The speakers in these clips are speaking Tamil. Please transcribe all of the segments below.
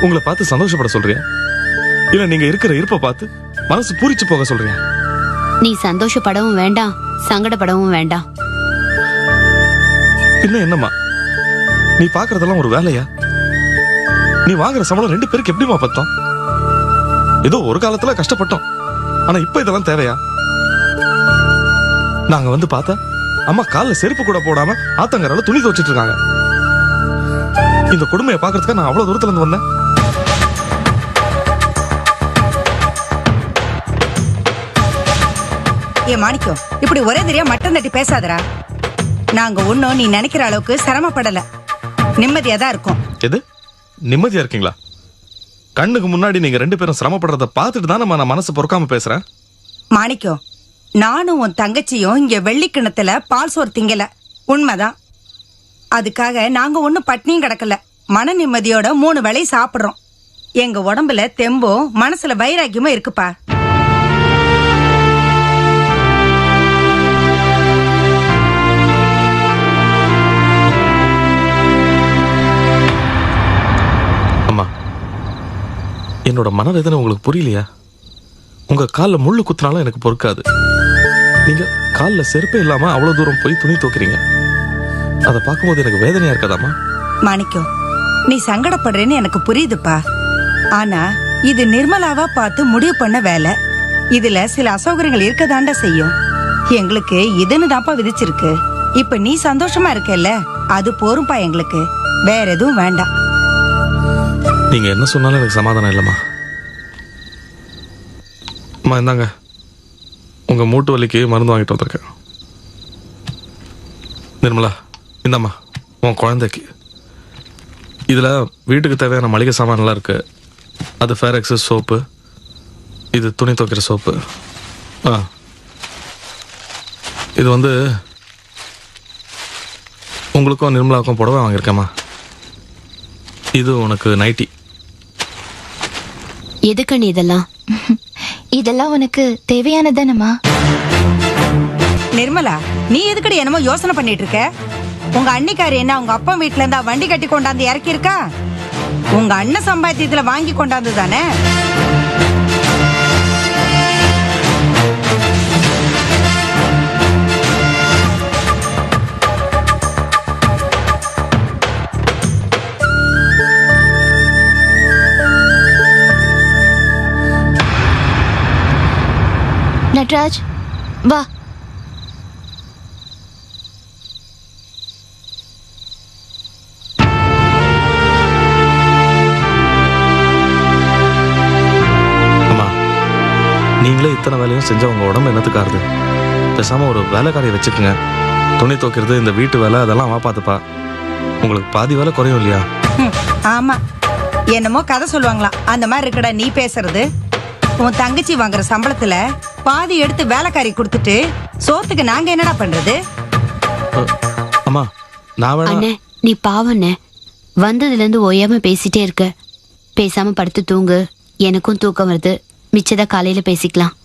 உங்களை பார்த்து சந்தோஷப்பட சொல்றியா, இல்ல நீங்க இருக்கிற இருப்ப பார்த்து மனசு பூரிச்சு போக சொல்றியா? நீ சந்தோஷப்படவும் வேண்டாம், சங்கடப்படவும் வேண்டாம். பின்ன என்னம்மா, நீ பாக்குறதெல்லாம் ஒரு வேலையா? நீ வாங்குற சம்பளம் 2 பேருக்கு எப்படிமா பத்தம்? ஏதோ ஒரு காலத்துல கஷ்டப்பட்டோம், ஆனா இப்ப இதெல்லாம் தேவையா? நாங்க வந்து பார்த்தா அம்மா கால்ல செருப்பு கூட போடாம ஆத்தங்கரால துணி துவைச்சிட்டு இருக்காங்க. இந்த கொடுமையை பாக்குறதுக்கு நான் அவ்வளவு தூரத்துல இருந்து வந்தேன். ஏ மாணிக்கம், இப்படி ஒரே தெரியா மட்டம் தட்டி பேசாதடா. நாங்க ஒன்னும் நீ நினைக்கிற அளவுக்கு சிரமப்படல, நிம்மதியா தான் இருக்கும். எது நிம்மதியா இருக்கீங்களா? கண்ணுக்கு முன்னாடி நீங்க 2 பேரும் சிரமப்படுறத பார்த்துட்டு தான் நான் மனசு பொறுக்காம பேசுறேன். மாணிக்கம், நானும் உன் தங்கச்சியும் இங்க வெள்ளிக்கிணத்துல பால் சோறு திங்கல, உண்மைதான். அதுக்காக நாங்க ஒன்னும் பட்னியும் கிடக்கல, மன நிம்மதியோட 3 வேளை சாப்பிடுறோம். எங்க உடம்புல தெம்பும் மனசுல வைராக்கியமும் இருக்குப்பா. அம்மா, என்னோட மனவேதனை உங்களுக்கு புரியலையா? உங்க காலில் முள்ளு குத்துனாலும் எனக்கு பொறுக்காது. நீங்க காலில் செருப்பே இல்லாம அவ்வளவு தூரம் போய் துணி துவைக்கிறீங்க, அதை பார்க்கும்போது எனக்கு வேதனையா இருக்காதாம்மா? மாணிக்கம், நீ சங்கடப்படுறேன்னு எனக்கு புரியுதுப்பா. ஆனா இது நிர்மலாவா பார்த்து முடிவு பண்ண வேலை. இதுல சில அசௌகரியங்கள் இருக்கதாண்டா செய்யும். எங்களுக்கு இதுன்னு தான்ப்பா விதிச்சிருக்கு. இப்ப நீ சந்தோஷமா இருக்கல்ல, அது போரும்பா எங்களுக்கு. வேற எதுவும் வேண்டாம். நீங்க என்ன சொன்னாலும் எனக்கு சமாதானம் இல்லைம்மா. அம்மா இந்தாங்க, உங்க மூட்டு வலிக்கு மருந்து வாங்கிட்டு வந்திருக்கேன். நிர்மலா, இந்தாம்மா உன் குழந்தைக்கு. இதில் வீட்டுக்கு தேவையான மளிகை சாமான்லாம் இருக்கு. அது ஃபேரெக்ஸு சோப்பு, இது துணி துவைக்கிற சோப்பு. இது வந்து உங்களுக்கும் நிர்மலாவுக்கும் புடவை வாங்கியிருக்கேம்மா. இது உனக்கு நைட்டி. எதுக்கு நீ இதெல்லாம்? இதெல்லாம் உனக்கு தேவையானதானம்மா? நிர்மலா, நீ எதுக்கடி என்னமோ யோசனை பண்ணிட்டு இருக்க? உங்க அன்னிக்காரி என்ன உங்க அப்பா வீட்டுல இருந்தா வண்டி கட்டி கொண்டாந்து இறக்கி இருக்கா? உங்க அண்ணன் சம்பாத்தியத்துல வாங்கி கொண்டாந்து தானே? நட்ராஜ் வா. நீங்களே இத்தனை வேலையும் செஞ்ச உங்க உடம்பு என்னத்துக்காருது? பேசாம ஒரு வேலைக்காரியை வச்சுக்கோங்க. துணி துவைக்கிறது, இந்த வீட்டு வேலை, அதெல்லாம் அவ பார்த்துப்பா. உங்களுக்கு பாதி வேலை குறையும் இல்லையா? ஆமா, என்னமோ கதை சொல்லுவாங்களா, அந்த மாதிரி இருக்கடா நீ பேசுறது. உன் தங்கச்சி வாங்குற சம்பளத்துல பாதி எடுத்து வேலைக்காரி கொடுத்துட்டு சோத்துக்கு நாங்க என்னடா பண்றது? அம்மா நான் அண்ணே, நீ பாவண்ணே, வந்ததுல இருந்து ஓயாம பேசிட்டே இருக்க. பேசாம படுத்து தூங்கு, எனக்கும் தூக்கம் வருது. மிச்சத காலையில பேசிக்கலாம்.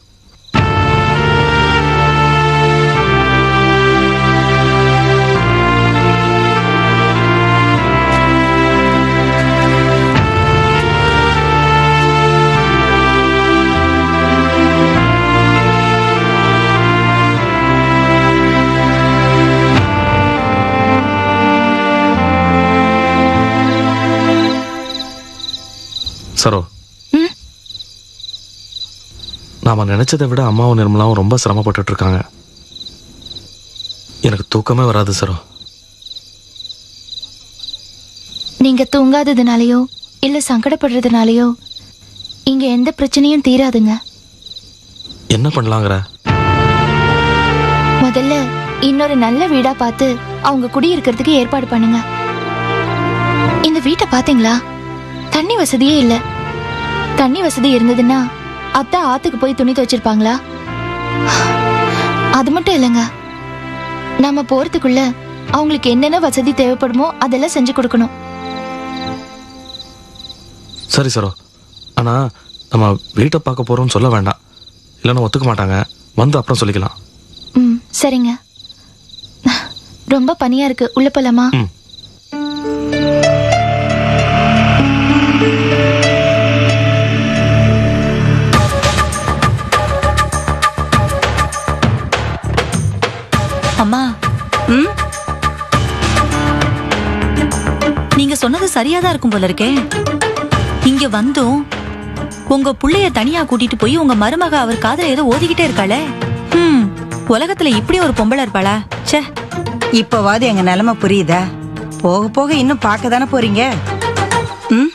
சரோ, நாம நினைச்சதை விட அம்மாவும் நிர்மலாவும் ரொம்ப சிரமப்பட்டு இருக்காங்க. எனக்கு தூக்கமே வராது சரோ. நீங்க தூங்காததுனாலயோ இல்ல சங்கடப்படுறதுனாலயோ இங்க எந்த பிரச்சனையும் தீராதுங்க. என்ன பண்ணலாங்கிற? முதல்ல இன்னொரு நல்ல வீடா பார்த்து அவங்க குடியிருக்கிறதுக்கு ஏற்பாடு பண்ணுங்க. இந்த வீட்டை பாத்தீங்களா? தண்ணி வசதியே இல்ல. தண்ணி வசதி இருந்ததுன்னா அத்தா ஆத்துக்கு போய் துணி துவைச்சிருப்பாங்களா? அது மட்டும் இல்லைங்க, நாம போறதுக்குள்ள அவங்களுக்கு என்னென்ன வசதி தேவைப்படுமோ அதெல்லாம் செஞ்சு கொடுக்கணும். சரி சரோ, ஆனா நம்ம வீட்டை பார்க்க போறோம்னு சொல்ல வேண்டாம், இல்லைன்னா ஒத்துக்க மாட்டாங்க. வந்து அப்புறம் சொல்லிக்கலாம். சரிங்க. ரொம்ப பனியா இருக்கு, உள்ள போலாமா? அம்மா ம் நீங்க சொன்னது சரியாதான் இருக்கும் போல இருக்கே. இங்க வந்தும் உங்க புள்ளைய தனியா கூட்டிட்டு போய் உங்க மருமக அவர் காதுல ஏதோ ஓதிக்கிட்டே இருக்காளே. உலகத்துல இப்படி ஒரு பொம்பளை இருப்பாளா? ச்சே. இப்பவாது எங்க நிலைமை புரியுதா? போக போக இன்னும் பார்க்க தானே போறீங்க. ம்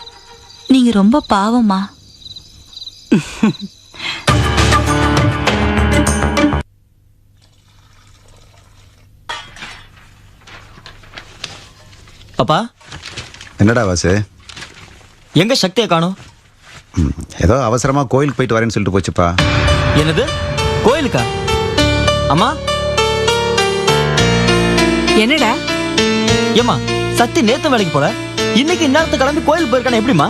நீங்க ரொம்ப பாவம்மா. அப்பா, என்னடா வாசு? எங்க சக்தியை காணோம்? ஏதோ அவசரமா கோயிலுக்கு போயிட்டு வரேன்னு சொல்லிட்டு போச்சுப்பா. என்னது, கோயிலுக்கா? அம்மா, என்னடா? ஏம்மா சக்தி நேத்து வேலைக்கு போல, இன்னைக்கு இந்நேரத்துக்கு கிளம்பி கோயிலுக்கு போயிருக்கானே எப்படிமா?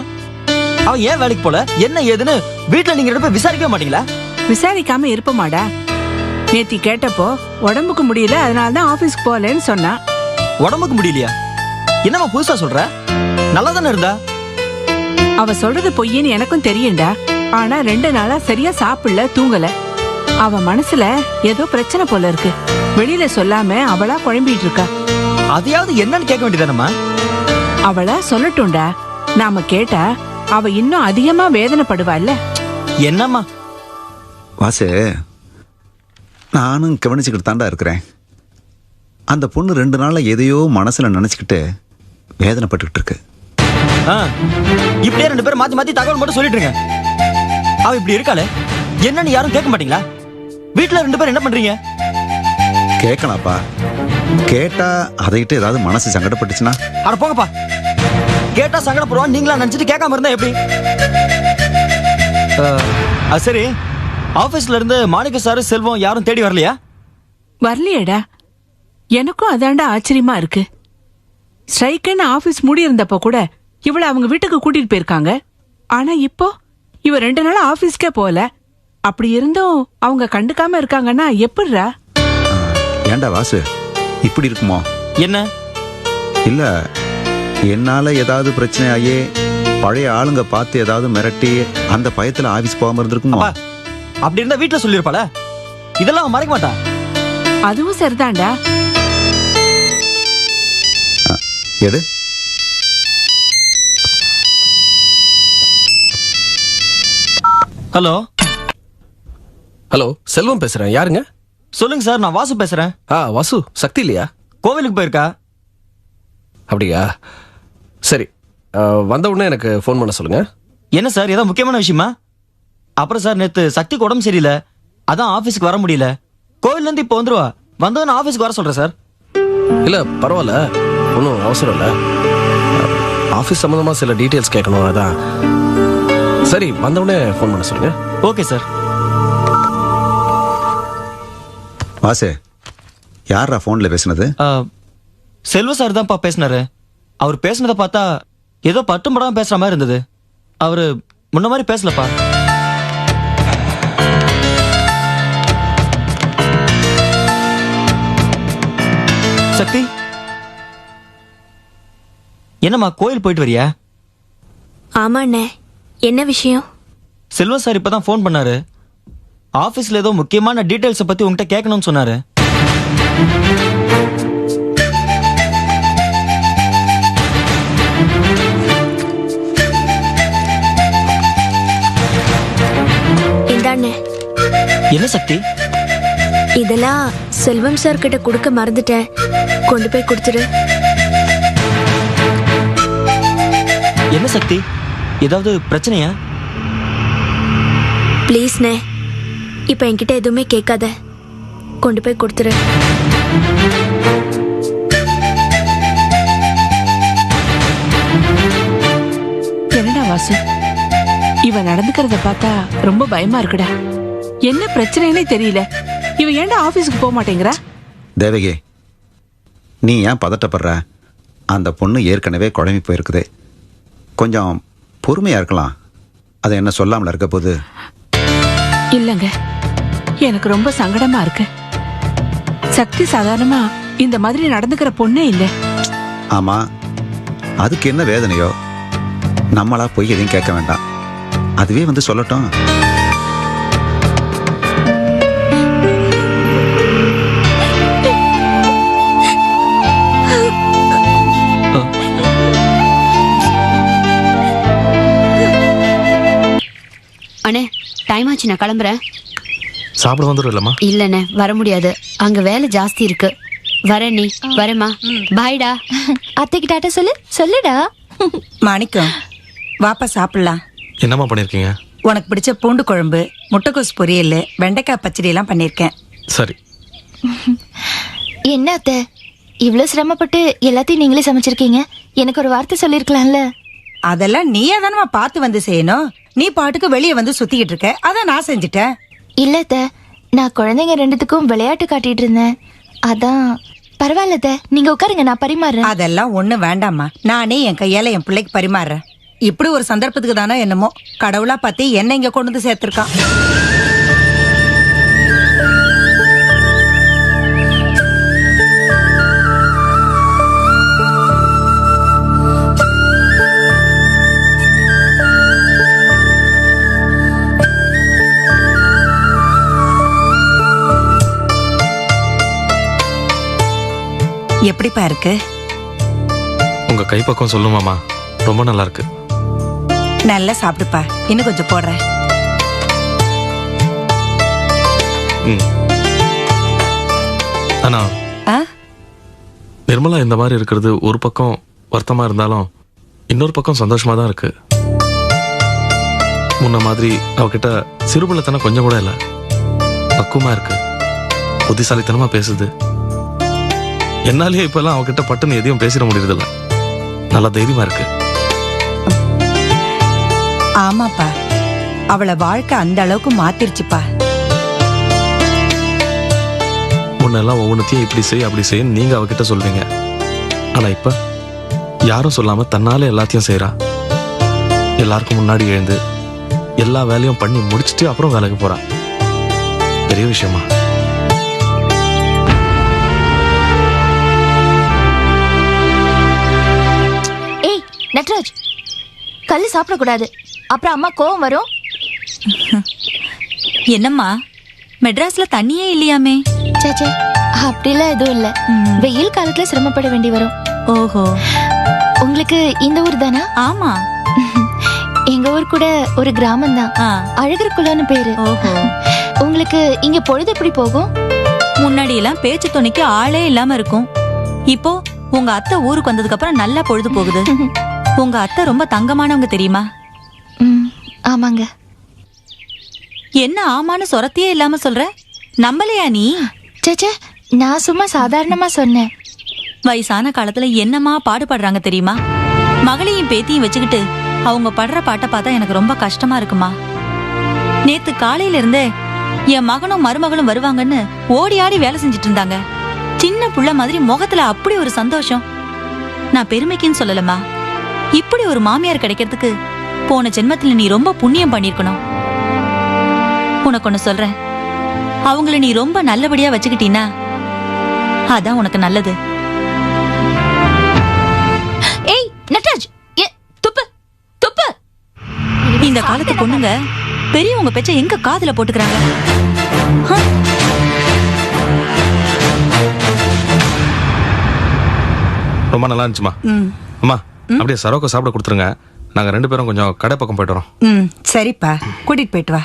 அவன் ஏன் வேலைக்கு போல, என்ன ஏதுன்னு வீட்டுல நீங்க ரெண்டு பேரும் விசாரிக்க மாட்டீங்களா? விசாரிக்காம இருப்பமாடா. நேத்தி கேட்டப்போ உடம்புக்கு முடியல, அதனாலதான் ஆபீஸ்க்கு போகலன்னு சொன்னா. உடம்புக்கு முடியலையா? என்னம்மா புதுசா சொல்ற? நல்லா தானே இருந்தா. அவ சொல்றது பொய்ன்னு எனக்கும் தெரியும்டா. ஆனா 2 நாளா சரியா சாப்பிடல, தூங்கல. அவ மனசுல ஏதோ பிரச்சனை போல இருக்கு. வெளியில சொல்லாம அவளா குழம்பிட்டு இருக்கா. அதையாவது என்னன்னு கேட்க வேண்டியதானம்மா? அவளா சொல்லட்டும்டா. நாம கேட்டா அவ இன்னும் அதிகமா வேதனைப்படுவாள்ல. என்னம்மா? வாசு, நானும் கவனிச்சுக்கிட்டு தாண்டா இருக்கிறேன். அந்த பொண்ணு 2 நாள்ல எதையோ மனசுல நினைச்சுக்கிட்டு வேதனைப்பட்டுக்கிட்டு இருக்கு. இப்படியே ரெண்டு பேரும் மாத்தி மாத்தி தகவல் மட்டும் சொல்லிட்டு இருங்க. அவ இப்படி இருக்காளே, என்னன்னு யாரும் கேட்க மாட்டீங்களா? வீட்டுல 2 பேரும் என்ன பண்றீங்க? கேட்கலாம்ப்பா. கேட்டா அதையிட்டு ஏதாவது மனசு சங்கடப்பட்டுச்சுன்னா? அட போங்கப்பா. கேட்டா சங்கடப்படுவான் நீங்களா நினைச்சிட்டு கேட்காம இருந்தா எப்படி? அது சரி, ஆபீஸ்ல இருந்து மாணிக்க சாரு செல்வம் யாரும் தேடி வரலையா? வரலையேடா. எனக்கும் அதாண்டா ஆச்சரியமா இருக்கு. ஸ்ட்ரைக்குன்னு ஆபீஸ் மூடி இருந்தப்ப கூட இவளை அவங்க வீட்டுக்கு கூட்டிட்டு போயிருக்காங்க. ஆனா இப்போ இவ 2 நாளா ஆபீஸ்க்கே போகல. அப்படி இருந்தும் அவங்க கண்டுக்காம இருக்காங்கன்னா எப்படிரா? ஏண்டா வாசு, இப்படி இருக்குமோ? என்ன இல்ல, என்னால ஏதாவது பிரச்சனை ஆகி பழைய ஆளுங்க பார்த்து ஏதாவது மிரட்டி அந்த பயத்துல ஆபீஸ் போகாம இருந்திருக்குமோ? அப்படி இருந்தா வீட்டுல சொல்லிருப்பாள. இதெல்லாம் அவன் மறைக்க மாட்டா. அதுவும் சரிதான்டா. எது? ஹலோ ஹலோ, செல்வம் பேசுறேன். யாருங்க? சொல்லுங்க சார், நான் வாசு பேசுறேன். வாசு, சக்தி இல்லையா? கோவிலுக்கு போயிருக்கா. அப்படியா? சரி, வந்த உடனே எனக்கு ஃபோன் பண்ண சொல்லுங்க. என்ன சார், ஏதோ முக்கியமான விஷயமா? அப்புறம் சார், நேத்து சக்திக்கு உடம்பு சரியில்லை, அதான் ஆபீஸ்க்கு வர முடியல. கோவில்ல இருந்து இப்போ வந்துருவா. வந்தவன ஆபீஸ்க்கு வர சொல்றேன் சார். இல்ல பரவாயில்ல, ஒன்றும் அவசரம் இல்லை. ஆஃபீஸ் சம்மந்தமா சில டீட்டெயில்ஸ் கேட்கணும், அதான். சரி, வந்த உடனே ஃபோன் பண்ண சொல்லுங்க. Okay sir. வாசு, யாரா போன்ல பேசுனது? செல்வ சார் தான்ப்பா பேசினாரு. அவர் பேசுனதை பார்த்தா ஏதோ பட்டும் படாம பேசுற மாதிரி இருந்தது. அவரு முன்ன மாதிரி பேசலப்பா. சக்தி, என்னம்மா கோயில் போயிட்டு வரியா? ஆமாண்ணே, என்ன விஷயம்? செல்வம் சார் இப்பதான் ஃபோன் பண்ணாரு. ஆபீஸ்ல ஏதோ முக்கியமான டீடைல்ஸை பத்தி உங்ககிட்ட கேட்கணும்னு சொன்னாரு. இந்தாண்ணே. என்ன சக்தி? இதெல்லாம் செல்வம் சார் கிட்ட கொடுக்க மறந்துட்டேன், கொண்டு போய் கொடுத்துரு. என்ன சக்தி, ஏதாவது பிரச்சனையா? ப்ளீஸ்ண்ணே, இப்ப என்கிட்ட எதுவுமே கேட்காத, கொண்டு போய் கொடுத்துரு. என்னடா வாசு, இவ நடந்துக்கிறத பார்த்தா ரொம்ப பயமா இருக்குடா. என்ன பிரச்சனைன்னே தெரியல. இவ ஏன்டா ஆபீஸ்க்கு போக மாட்டேங்கிறா? தேவகி, நீ ஏன் பதட்டப்படுற? அந்த பொண்ணு ஏற்கனவே குழம்பி போயிருக்குது. கொஞ்சம் பொறுமையா இருக்கலாம். அதை என்ன சொல்லாமல இருக்க போது? இல்லங்க, எனக்கு ரொம்ப சங்கடமா இருக்கு. சக்தி சாதாரணமா இந்த மாதிரி நடந்துக்கிற பொண்ணே இல்ல. ஆமா, அதுக்கு என்ன வேதனையோ நம்மளா போய் எதையும் கேட்க வேண்டாம். அதுவே வந்து சொல்லட்டும். ஆச்சு, நான் கிளம்புறேன். சாப்பிட வந்துடும் இல்லம்மா? இல்லண்ணே, வர முடியாது. அங்க வேலை ஜாஸ்தி இருக்கு. வரேன் நீ. வரேம்மா. பாய்டா. அத்தைக்கு டாட்டா சொல்லு. சொல்லுடா. மாணிக்கம், வாப்பா சாப்பிடலாம். என்னம்மா பண்ணிருக்கீங்க? உனக்கு பிடிச்ச பூண்டு குழம்பு, முட்டைக்கோஸ் பொரியல், வெண்டைக்காய் பச்சடி எல்லாம் பண்ணிருக்கேன். சரி. என்ன அத்தை, இவ்ளோ சிரமப்பட்டு எல்லாத்தையும் நீங்களே சமைச்சிருக்கீங்க. எனக்கு ஒரு வார்த்தை சொல்லிருக்கலாம்ல. அதெல்லாம் நீயே தானமா பார்த்து வந்து செய்யணும். நீ பாட்டுக்கு வெளியே வந்து சுத்திக்கிட்டு இருக்க, அதான் நான் செஞ்சுட்டேன். இல்ல அத்தை, நான் குழந்தைங்க ரெண்டுத்துக்கும் விளையாட்டு காட்டிட்டு இருந்தேன். அதான். பரவாயில்ல அத்தை, நீங்க உட்காருங்க, நான் பரிமாறுறேன். அதெல்லாம் ஒண்ணு வேண்டாமா, நானே என் கையால என் பிள்ளைக்கு பரிமாறுறேன். இப்படி ஒரு சந்தர்ப்பத்துக்கு தானே என்னமோ கடவுளா பார்த்து என்ன இங்க கொண்டு வந்து சேர்த்திருக்கான். எப்படிப்பா இருக்கு? உங்க கைப்பக்கம் சொல்லுமாமா, ரொம்ப நல்லா இருக்கு. நல்லா சாப்பிடுப்பா, இன்னும் கொஞ்சம் போடுறேன். ஆனா நிர்மலா இந்த மாதிரி இருக்கிறது ஒரு பக்கம் வருத்தமா இருந்தாலும் இன்னொரு பக்கம் சந்தோஷமா தான் இருக்கு. முன்ன மாதிரி அவகிட்ட சிறுபிள்ளைத்தனம் கொஞ்சம் கூட இல்ல, பக்குவமா இருக்கு, புத்திசாலித்தனமா பேசுது. என்னாலேயே இப்பெல்லாம் அவகிட்ட பட்டுன்னு எதையும் பேசிட முடியறதில்ல. நல்லா தைரியமா இருக்கு. ஆமாப்பா, அவளை வாழ்க்கை அந்த அளவுக்கு மாத்திருச்சுப்பா. முன்னெல்லாம் ஒவ்வொன்றத்தையும் இப்படி செய் அப்படி செய்ய நீங்க அவகிட்ட சொல்வீங்க. ஆனா இப்ப யாரும் சொல்லாம தன்னாலே எல்லாத்தையும் செய்யறா. எல்லாருக்கும் முன்னாடி எழுந்து எல்லா வேலையும் பண்ணி முடிச்சுட்டு அப்புறம் வேலைக்கு போறா. பெரிய விஷயமா? ஏய் நட்ராஜ், கல்லு சாப்பிடக்கூடாது, அப்புறம் அம்மா கோவம் வரும். என்னம்மா, மெட்ராஸ்ல தண்ணியே இல்லையாமே? சேச்சே, அப்படிலாம் எதுவும் இல்ல. வெயில் காலத்துல சிரமப்பட வேண்டி வரும். ஓஹோ, உங்களுக்கு இந்த ஊர் தானா? ஆமா, எங்க ஊர் கூட ஒரு கிராமம் தான், அழகர் குலம்னு பேரு. ஓஹோ, உங்களுக்கு இங்க பொழுது எப்படி போகும்? முன்னாடி எல்லாம் பேச்சு துணைக்கு ஆளே இல்லாம இருக்கும். இப்போ உங்க அத்தை ஊருக்கு வந்ததுக்கு அப்புறம் நல்லா பொழுது போகுது. உங்க அத்தை ரொம்ப தங்கமானவங்க தெரியுமா? ஆமாங்க. என்ன ஆமான்னு சொரத்தியே இல்லாம சொல்ற? நம்பலையா நீ? சேச்சே, நான் சும்மா சாதாரணமா சொன்னேன். வயசான காலத்துல என்னமா பாடுபடுறாங்க தெரியுமா? மகளையும் பேத்தியும் வச்சுக்கிட்டு அவங்க படுற பாட்டை பார்த்தா எனக்கு ரொம்ப கஷ்டமா இருக்குமா. நேத்து காலையில இருந்தே என் மகனும் மருமகளும் வருவாங்கன்னு ஓடி ஆடி வேலை செஞ்சுட்டு இருந்தாங்க. சின்ன புள்ள மாதிரி முகத்துல அப்படி ஒரு சந்தோஷம். நான் பெருமைக்குன்னு சொல்லலமா, இப்படி ஒரு மாமியார் கிடைக்கிறதுக்கு போன ஜென்மத்துல நீ ரொம்ப புண்ணியம் பண்ணிருக்கணும். உனக்கு ஒண்ணு சொல்றேன், அவங்கள நீ ரொம்ப நல்லபடியா வச்சுக்கிட்டீன்னா அதான் உனக்கு நல்லது. ஏய் நட்ராஜ், துப்பு துப்பு. இந்த காலத்து பொண்ணுங்க பெரியவங்க பேச்ச எங்க காதுல போட்டுக்கிறாங்க? ரொம்ப நல்லா இருந்துச்சுமா. அம்மா, அப்படியே சரோக்க சாப்பிட கொடுத்துருங்க. நாங்க 2 பேரும் கொஞ்சம் கடை பக்கம் போயிட்டு வரோம். சரிப்பா, கூட்டிட்டு போயிட்டு வா.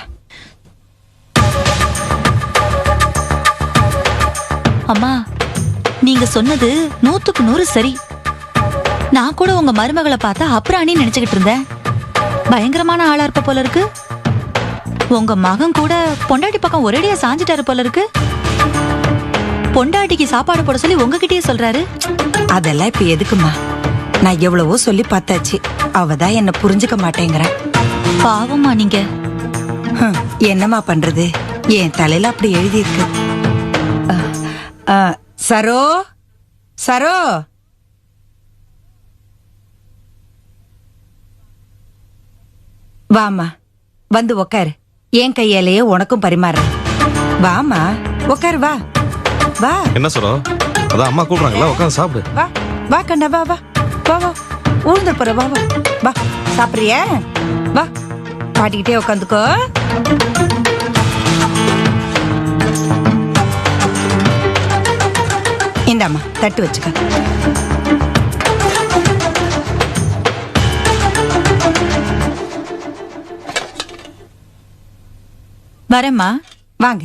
அம்மா, நீங்க சொன்னது 100க்கு 100 சரி. நான் கூட உங்க மருமகளை பார்த்தா அப்புறானே நினைச்சுக்கிட்டு இருந்தேன். பயங்கரமான ஆளா இருப்ப போல இருக்கு. உங்க மகன் கூட பொண்டாட்டி பக்கம் ஒரேடியா சாஞ்சிட்டாரு போல இருக்கு. பொண்டாட்டிக்கு சாப்பாடு போட சொல்லி உங்ககிட்டயே சொல்றாரு. அதெல்லாம் இப்ப எதுக்குமா? நான் எவ்வளவோ சொல்லி பார்த்தாச்சு, அவதான் என்ன புரிஞ்சுக்க மாட்டேங்கிற. பாவமா நீங்க. என்னமா பண்றது, என் தலையில அப்படி எழுதி இருக்கு. சரோ சரோ, வாமா, வந்து உக்காரு. என் கையாலேயே உனக்கும் பரிமாறுறேன். வாமா, உக்காரு. வா வா. என்ன சரோ, அதான் அம்மா கூப்பிடுறாங்களா, உட்காந்து சாப்பிடு. வா வா கண்ணா, வா வா வா வா. ஊழ்ந்து போற, வா வா வா. சாப்பிடுறியா? வா, பாட்டிக்கிட்டே உட்காந்துக்கோ. இந்தாம்மா, தட்டு வச்சுக்க. வரேம்மா. வாங்க.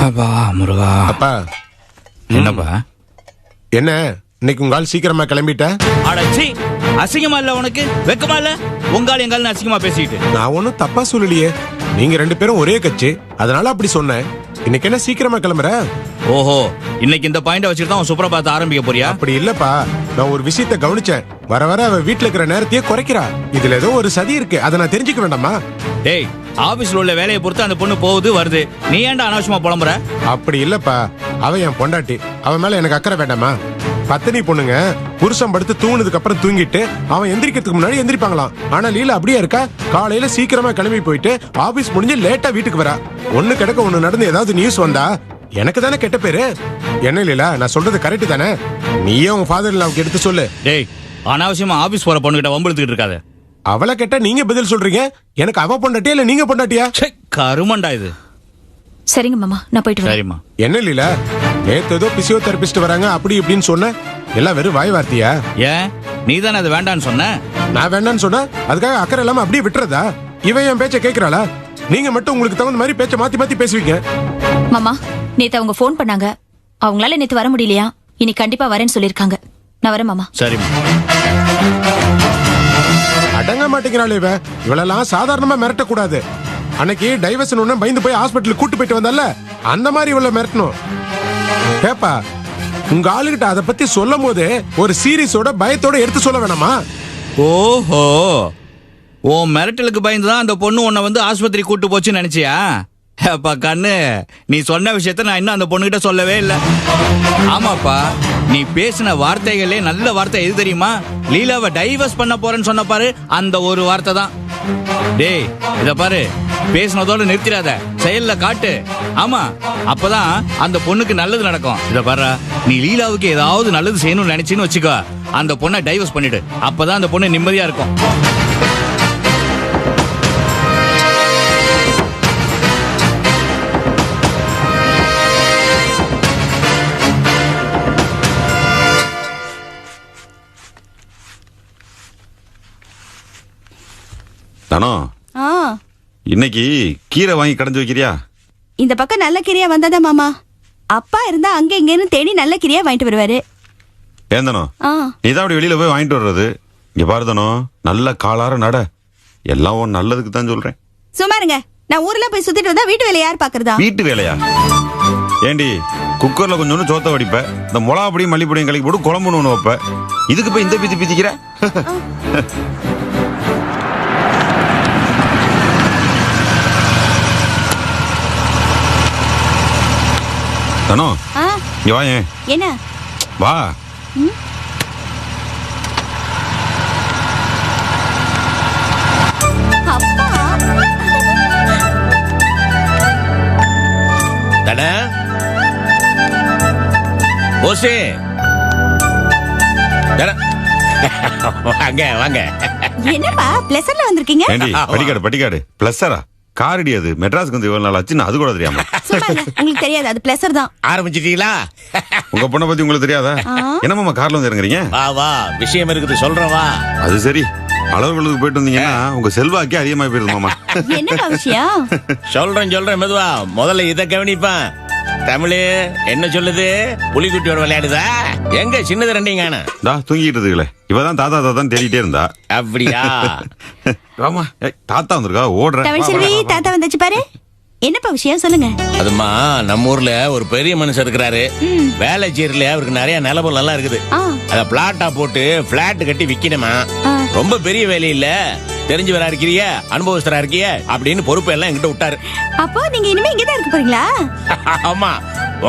அப்பா முருகா. அப்பா என்னப்பா? என்ன இன்னைக்கு உங்க ஆள் சீக்கிரமா கிளம்பிட்ட? அடச்சி, அசிங்கமா இல்ல உனக்கு? வெக்கமா இல்ல? உங்கால் எங்கால் அசிங்கமா பேசிட்டு. நான் ஒன்னும் தப்பா சொல்லலையே. நீங்க 2 பேரும் ஒரே கட்சி, அதனால அப்படி சொன்னேன். இன்னைக்கு என்ன சீக்கிரமா கிளம்புற? ஓஹோ, இன்னைக்கு இந்த பாயிண்ட வச்சுட்டு தான் சுப்ரபாத் ஆரம்பிக்க போறியா? அப்படி இல்லப்பா, நான் ஒரு விஷயத்தை கவனிச்சேன். வர வர அவ வீட்டுல இருக்கிற நேரத்தையே குறைக்கிறா. இதுல ஏதோ ஒரு சதி இருக்கு, அதை நான் தெரிஞ்சுக்க வேண்டாமா? டேய், ஆபீஸ்ல உள்ள வேலையை பொறுத்து அந்த பொண்ணு போகுது வருது. நீ ஏன்டா அனாவசியமா புலம்புற? அப்படி இல்லப்பா, அவ என் பொண்டாட்டி, அவன் மேல எனக்கு அக்கறை வேண்டாமா? பத்தினி பொண்ணுங்க புருஷன் படுத்து தூங்குனதுக்கு அப்புறம் தூங்கிட்டு அவன் எந்திரிக்கிறதுக்கு முன்னாடி எந்திரிப்பாங்களாம். ஆனா லீலா அப்படியே இருக்கா? காலையில சீக்கிரமா கிளம்பி போயிட்டு ஆபீஸ் முடிஞ்சு லேட்டா வீட்டுக்கு வரா. ஒண்ணு கிடக்க ஒண்ணு நடந்து ஏதாவது நியூஸ் வந்தா எனக்கு தானே கெட்ட பேரு. என்ன லீலா, நான் சொல்றது கரெக்ட் தானே? நீயே உங்க ஃபாதர் அவருக்கு எடுத்து சொல்லு. டேய், அனாவசியமா ஆபீஸ் போற பொண்ணுகிட்ட வம்பிழுத்துக்கிட்டு இருக்காத. அவளை கேட்டா நீங்க பதில் சொல்றீங்க. எனக்கு அவ பொண்டாட்டியா இல்ல நீங்க பொண்டாட்டியா? கருமண்டா இது. சரிங்க மாமா, நான் போயிட்டு வரேன். சரிம்மா. என்ன லீலா, நேத்து ஏதோ பிசியோதெரபிஸ்ட் வராங்க அப்படி இப்படின்னு சொன்ன, எல்லாம் வெறும் வாய் வார்த்தையா? ஏன் நீ தானே அது வேண்டான்னு சொன்ன? நான் வேண்டான்னு சொன்ன, அதுக்காக அக்கறை இல்லாம அப்படியே விட்டுறதா? இவன் என் பேச்ச கேக்குறாளா? நீங்க மட்டும் உங்களுக்கு தகுந்த மாதிரி பேச்ச மாத்தி மாத்தி பேசுவீங்க. மாமா, நேத்து அவங்க ஃபோன் பண்ணாங்க. அவங்களால நேத்து வர முடியலையா? இன்னைக்கு கண்டிப்பா வரேன்னு சொல்லிருக்காங்க. நான் வரேன் மாமா. சரிம்மா. அடங்க மாட்டேங்கிறாள் இவ. இவளெல்லாம் சாதாரணமா மிரட்ட கூடாது. அன்னைக்கு டைவர்ஷன் ஒண்ணு பயந்து போய் ஹாஸ்பிட்டலுக்கு கூட்டு போயிட்டு வந்தால, அந்த மாதிரி இவள மிரட்டணும். கேப்பா, உங்க ஆளுகிட்ட அத பத்தி சொல்லும் போது ஒரு சீரியஸோட பயத்தோட எடுத்து சொல்ல வேணாமா? ஓஹோ, ஓ மிரட்டலுக்கு பயந்துதான் அந்த பொண்ணு உன்னை வந்து ஆஸ்பத்திரி கூட்டு போச்சுன்னு நினைச்சியா? அப்பா கண்ணு, நீ சொன்ன விஷயத்த நான் இன்னும் அந்த பொண்ணுகிட்ட சொல்லவே இல்லை. ஆமாப்பா, நீ பேசின வார்த்தைகளே நல்ல வார்த்தை எது தெரியுமா? லீலாவை டைவர்ஸ் பண்ண போறேன்னு சொன்ன பாரு, அந்த ஒரு வார்த்தை தான். டேய், இத பாரு, பேசினதோட நிறுத்திடாத, செயல்ல காட்டு. ஆமா, அப்பதான் அந்த பொண்ணுக்கு நல்லது நடக்கும். இத பாரு, நீ லீலாவுக்கு ஏதாவது நல்லது செய்யணும்னு நினைச்சின்னு வச்சுக்கோ, அந்த பொண்ணை டைவர்ஸ் பண்ணிடு. அப்பதான் அந்த பொண்ணு நிம்மதியா இருக்கும். தானோ, இன்னைக்கு கீரை வாங்கி கடைஞ்சு வைக்கிறியா? இந்த பக்கம் நல்ல கீரையா வந்ததா மாமா? அப்பா இருந்தா அங்க இங்கன்னு தேடி நல்ல கீரையா வாங்கிட்டு வருவாரு. ஏந்தனோ, நீதான் அப்படி வெளியில போய் வாங்கிட்டு வர்றது. இங்க பாருதானோ, நல்ல காலார நட. எல்லாம் உன் நல்லதுக்கு தான் சொல்றேன். சும்மா இருங்க. நான் ஊர்ல போய் சுத்திட்டு வந்தா வீட்டு வேலையை யார் பாக்குறதா? வீட்டு வேலையா? ஏண்டி, குக்கர்ல கொஞ்சோண்டு சோத்த வடிப்ப, இந்த மிளகா பொடியும் மல்லிப்பொடியும் கலக்கி போட்டு குழம்புன்னு ஒண்ணு வைப்ப. இதுக்கு போய் இந்த பித்தி பித்திக்கிற? தானோ, இங்க வா. ஏன் என்ன? வா. அப்பா, தடா ஓசே, வாங்க வாங்க. என்னப்பா பிளஸர்ல வந்திருக்கீங்க? ஏண்டி, பட்டிக்காடு பிளஸரா? காரடி அது. மெட்ராஸ்க்கு வந்து இவ்வளவு நாள் ஆச்சு, அது கூட தெரியாம? சும்மா இருங்க, உங்களுக்கு தெரியாது, அது பிளஸர் தான். ஆரம்பிச்சிட்டீங்களா? உங்க பொண்ணை பத்தி உங்களுக்கு தெரியாதா? என்னமாமா கார்ல வந்து இறங்குறீங்க? வா, விஷயம் இருக்குது சொல்றேன் வா. அது சரி, அலுவலகத்துக்கு போயிட்டு வந்தீங்கன்னா உங்க செல்வாக்கே அதிகமா போயிருது மாமா. என்னப்பா விஷயம்? சொல்றேன் மெதுவா. முதல்ல இத கவனிப்பேன். தமிழு என்ன சொல்லுது? புலிக்குட்டியோட விளையாடுதா? எங்க சின்னது ரெண்டையும் காண? தூங்கிட்டு இருக்குல்ல. இவதான் தாத்தா தேடிட்டே இருந்தா. அப்படியா? ஆமா, தாத்தா வந்திருக்கா, ஓடுற. தமிழ்செல்வி தாத்தா வந்தாச்சு பாரு. என்னப்பா விஷயம் சொல்லுங்க. அதுமா, நம்ம ஊர்ல ஒரு பெரிய மனுஷன் இருக்கிறாரு. வேலைச்சேரியில அவருக்கு நிறைய நிலபொருள் எல்லாம் இருக்குது. அத பிளாட்டா போட்டு பிளாட் கட்டி விக்கணுமா. ரொம்ப பெரிய வேலை இல்ல, தெரிஞ்சவரா இருக்கிறிய, அனுபவஸ்தரா இருக்கிய அப்படின்னு பொறுப்பு எல்லாம் என்கிட்ட விட்டாரு. அப்போ நீங்க இனிமே இங்கதான் இருக்க போறீங்களா? ஆமா,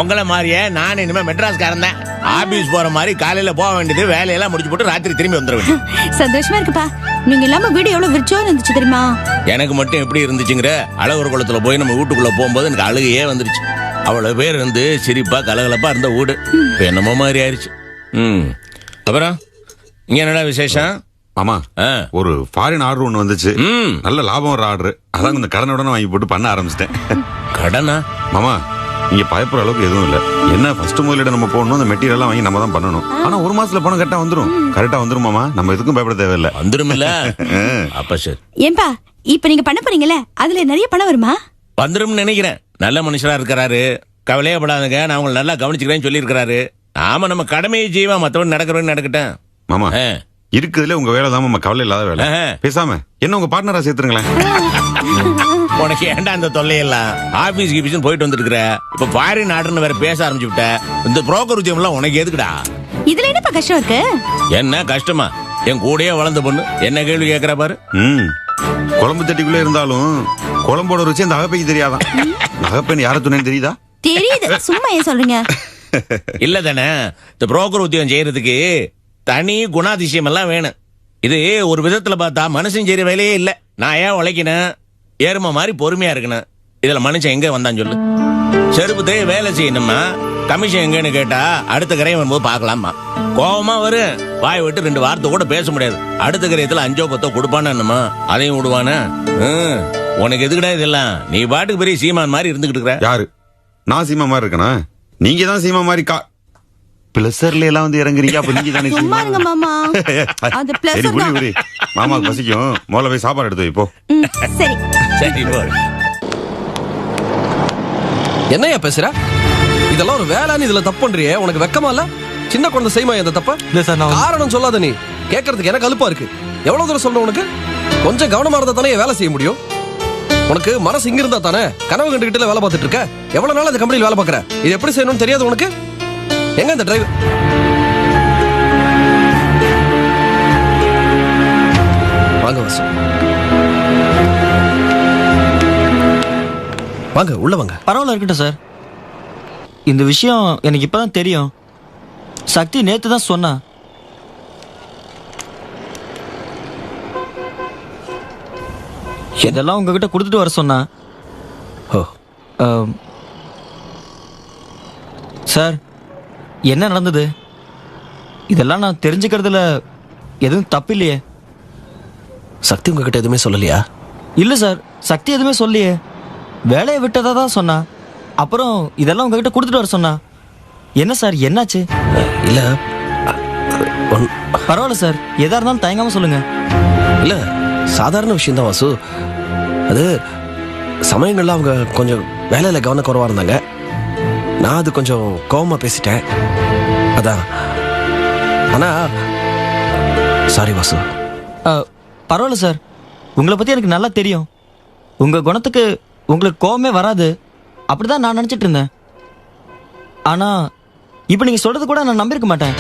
உங்களை மாதிரியே நான் இனிமே மெட்ராஸ்காரன் தான். ஆபீஸ் போற மாதிரி காலையில போக வேண்டியது, வேலையெல்லாம் முடிச்சு போட்டு ராத்திரி திரும்பி வந்துட வேண்டியது. சந்தோஷமா இருக்குப்பா. நீங்க இல்லாம வீடு எவ்வளவு விரிச்சோ இருந்துச்சு தெரியுமா? எனக்கு மட்டும் எப்படி இருந்துச்சுங்கிற? அழகர் குளத்துல போய் நம்ம வீட்டுக்குள்ள போகும்போது எனக்கு அழுகையே வந்துருச்சு. அவ்வளவு பேர் வந்து சிரிப்பா கலகலப்பா இருந்த வீடு இப்ப என்னமோ மாதிரி ஆயிடுச்சு. அப்புறம் இங்க என்னடா விசேஷம்? மாமா ஒரு ஃபாரின் ஆர்டர் ஒண்ணு வந்துச்சு. நல்ல லாபம் வர ஆர்டர். அதான் இந்த கடனுடன் வாங்கி போட்டு பண்ண ஆரம்பிச்சிட்டேன். கடனா? மாமா நீங்க பயப்படுற அளவுக்கு எதுவும் இல்ல. என்ன ஃபர்ஸ்ட் முதலீடு நம்ம போடணும், அந்த மெட்டீரியல் எல்லாம் வாங்கி நம்ம தான் பண்ணணும். ஆனா ஒரு மாசத்துல பணம் கரெக்டா வந்துரும். கரெக்டா வந்துரும் மாமா, நம்ம எதுக்கும் பயப்பட தேவையில்லை. வந்துரும் இல்ல? அப்ப சரி. ஏன்பா இப்ப நீங்க பண்ண போறீங்கல்ல, அதுல நிறைய பணம் வருமா? வந்துரும் நினைக்கிறேன். நல்ல மனுஷரா இருக்கிறாரு, கவலையே படாதுங்க, நான் உங்களை நல்லா கவனிச்சுக்கிறேன்னு சொல்லி இருக்கிறாரு. நாம நம்ம கடமையை செய்வா, மத்தவன் நடக்கிறவன் நடக்கட்டும். மாமா இருக்குதுல உங்க வேலை தான் மாமா, கவலை இல்லாத வேலை. பேசாம என்ன உங்க பார்ட்னரா சேர்த்துருங்களேன். உனக்கு ஏன்டா அந்த தொல்லையெல்லாம்? ஆபீஸ் கீபீஸ் போயிட்டு வந்துருக்குற, இப்ப ஃபாரின் ஆர்டர்னு வேற பேச ஆரம்பிச்சு விட்ட. இந்த புரோக்கர் உத்தியம் எல்லாம் உனக்கு எதுக்குடா? இதுல என்னப்பா கஷ்டம் இருக்கு? என்ன கஷ்டமா? என் கூடயே வளர்ந்த பொண்ணு என்ன கேள்வி கேட்கிற பாரு. குழம்பு தட்டிக்குள்ள இருந்தாலும் குழம்போட ருச்சி அந்த அகப்பைக்கு தெரியாதான். அகப்பெண் யார துணைன்னு தெரியுதா? தெரியுது, சும்மா ஏன் சொல்றீங்க? இல்ல தானே, இந்த புரோக்கர் உத்தியம் செய்யறதுக்கு தனி குணாதிசயம் எல்லாம் வேணும். இது ஒரு விதத்துல பார்த்தா மனுஷன் செய்யற வேலையே இல்ல. நான் ஏன் உழைக்கணும், ஏறுமா மாதிரி பொறுமையா இருக்கணும். இதுல மனுஷன் எங்க வந்தான்னு சொல்லு. செருப்புத்தே வேலை செய்யணுமா, கமிஷன் எங்கன்னு கேட்டா அடுத்த கரையை வரும்போது பாக்கலாமா. கோபமா வரும், வாய் விட்டு 2 வார்த்தை கூட பேச முடியாது. அடுத்த கரையத்துல 5 10 கொடுப்பானா, அதையும் விடுவானா? உனக்கு எதுக்குடா இதெல்லாம்? நீ பாட்டுக்கு பெரிய சீமான் மாதிரி இருந்துகிட்டு இருக்கிற. யாரு? நான் சீமா மாதிரி இருக்கனா? நீங்க தான் சீமா மாதிரி பிளஸர்ல எல்லாம் வந்து இறங்குறீங்க. அப்ப நீங்க தானே சும்மா இருங்க மாமா. அது பிளஸர் தான். மாமாக்கு பசிக்கும், முதல்ல போய் சாப்பாடு எடுத்து வை போ. சரி சரி போ. என்னையா பேசுற? இதெல்லாம் ஒரு வேலைன்னு இதுல தப்பு பண்றியே, உனக்கு வெக்கமா இல்ல? சின்ன குழந்தை செய்யுமா இந்த தப்ப? இல்ல சார், நான் காரணம் சொல்லாத. நீ கேட்கறதுக்கு எனக்கு அலுப்பா இருக்கு. எவ்வளவு தூரம் சொல்ற உனக்கு? கொஞ்சம் கவனமா இருந்தா தானே வேலை செய்ய முடியும். உனக்கு மனசு இங்க இருந்தா தானே கனவு கண்டுகிட்டு வேலை பார்த்துட்டு இருக்க. எவ்வளவு நாள் அந்த கம்பெனியில் வேலை பார்க்கற? இது எப்படி செய்யணும்னு தெரியாது உனக்கு? எங்க இந்த டிரைவர்? வாங்க வாசு, வாங்க உள்ள வாங்க. பரவாயில்ல, இருக்கட்டும் சார். இந்த விஷயம் எனக்கு இப்பதான் தெரியும். சக்தி நேத்து தான் சொன்னா. இதெல்லாம் உங்ககிட்ட கொடுத்துட்டு வர சொன்னா. சார், என்ன நடந்தது? இதெல்லாம் நான் தெரிஞ்சுக்கிறதுல எதுவும் தப்பு இல்லையே. சக்தி உங்ககிட்ட எதுவுமே சொல்லலையா? இல்ல சார், சக்தி எதுவுமே சொல்லியே. வேலையை விட்டதா தான் சொன்னா. அப்புறம் இதெல்லாம் உங்ககிட்ட கொடுத்துட்டு வர சொன்னா. என்ன சார், என்னாச்சு? இல்ல பரவாயில்ல சார், எதா இருந்தாலும் தயங்காம சொல்லுங்க. இல்ல, சாதாரண விஷயம் தான் வாசு. அது சமயங்கள்ல அவங்க கொஞ்சம் வேலையில கவனக்குறைவா இருந்தாங்க. நான் அது கொஞ்சம் கோவமா பேசிட்டேன், அதான். ஆனா சாரி வாசு. பரவாயில்ல சார், உங்களை பத்தி எனக்கு நல்லா தெரியும். உங்க குணத்துக்கு உங்களுக்கு கோவமே வராது, அப்படிதான் நான் நினைச்சிட்டு இருந்தேன். ஆனா இப்ப நீங்க சொல்றது கூட நான் நம்பியிருக்க மாட்டேன்.